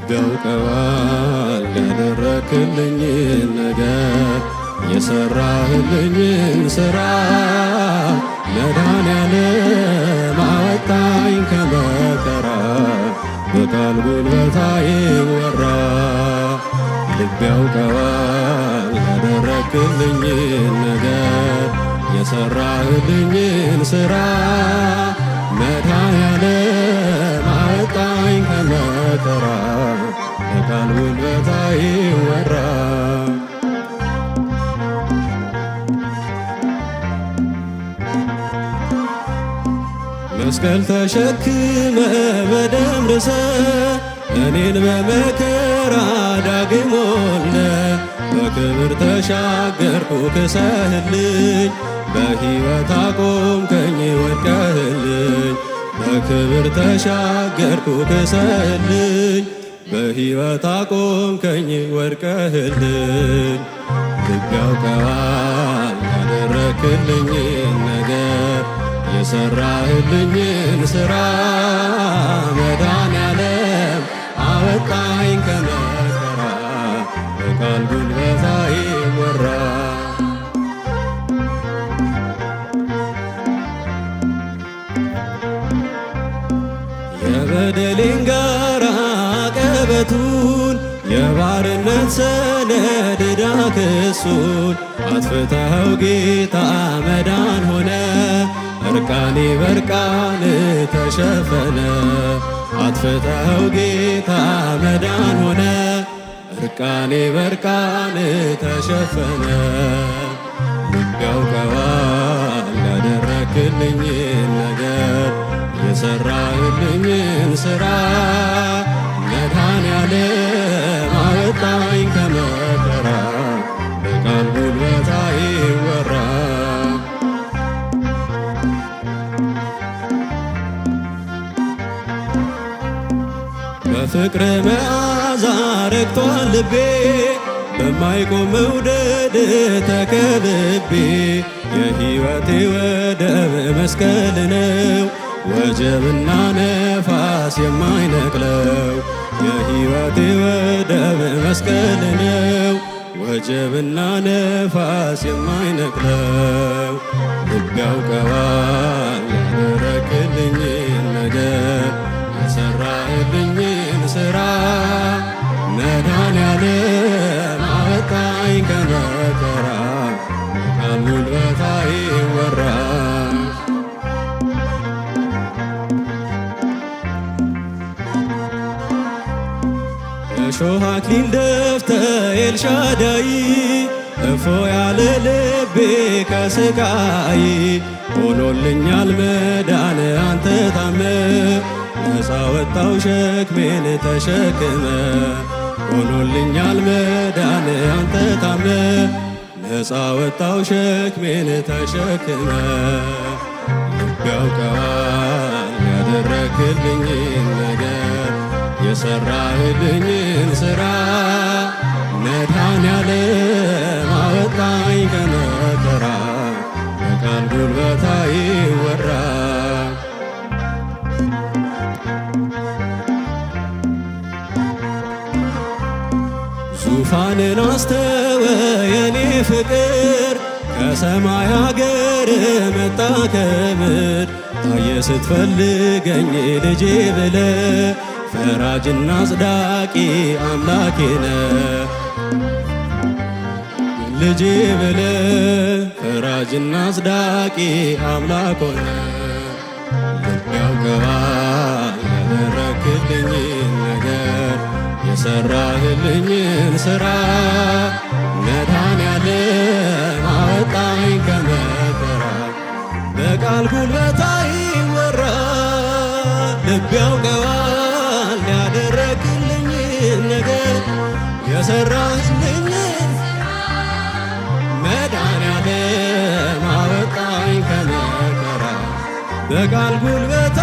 ልብ ያውቀዋል ያደረክልኝን ነገር የሰራህልኝን ሥራ መድኃኔዓለም አወጣኝ ከመከራ በቃል ጉልበት አይወራ ልብ ያውቀዋል ያደረክልኝን ነገር የሰራህልኝን ሥራ መድኃኔዓለም አወጣኝ ከመከራ በቃል ጉልበት አይወራ መስቀል ተሸክመ በደም ርሰ እኔን በመከራ ዳግም ወልደ በክብር ተሻገርኩ ክሰህልኝ በሕይወት አቆምከኝ ወድቀህልኝ በክብር ተሻገርኩ ክሰህልኝ በሕይወት አቆምከኝ ወድቀህልኝ ልብ ያውቀዋል ያደረክልኝን ነገር የሰራህልኝን ሥራ መድኃኔዓለም አወጣኝ ከመከራ በቃል ጉልበት አይወራ የበደሌን ጋራ ቀበቱን የባርነት ሰነድ ዕዳ ክሱን አጥፍተኸው ጌታ መዳን ሆነ እርቃኔ በርቃን ተሸፈነ አጥፍተኸው ጌታ መዳን ሆነ እርቃኔ በርቃን ተሸፈነ ልብ ያውቀዋል ያደረክልኝን ነገር የሰራህልኝን ሥራ መድኃኔዓለም አወጣኝ ከመከራ በቃል ጉልበት አይወራ በፍቅር መዓዛ ረክቷል ልቤ በማይቆም መውደድ ተከብቤ የሕይወቴ ወደብ መስቀል ነው ወጀብና ነፋስ የማይነቅለው የሕይወቴ ወደብ መስቀል ነው ወጀብና ነፋስ የማይነቅለው ልብ ያውቀዋል ያደረክልኝን ነገር የሰራህልኝን ሥራ መድኃኔዓለም አወጣኝ ከመከራ በቃል ጉልበት አይወራ የእሾህ አክሊል ደፍተህ ኤልሻዳይ እፎ ያለ ልቤ ከስቃይ ሆኖልኛል መዳን አንተ ታመ ነፃ ወጣው ሸክሜን ተሸክመ ሆኖልኛል መዳን አንተ ታመ ነፃ ወጣው ሸክሜን ተሸክመ ልብ ያውቀዋል ያደረክልኝን ነገር የሰራህልኝን ሥራ መድኃኔዓለም አወጣኝ ከመከራ በቃል ጉልበት አይወራ ዙፋንን አስተወ የኔ ፍቅር ከሰማይ አገር መጣ ከምድር ታየ ስትፈልገኝ ልጄ ብለ ፈራጅና አጽዳቂ አምላኬ ነህ ልጄ ብለ ፈራጅና አጽዳቂ አምላክ ሆነ ልብ ያውቀዋል ያደረክልኝን ነገር የሰራህልኝን ሥራ መድኃኔዓለም አወጣኝ ከመከራ በቃል ጉልበት አይወራ ልብ ያውቀዋል ያደረክልኝን ነገር የሰራህልኝን መድኃኔዓለም አወጣኝ ከመከራ በቃል ጉልበት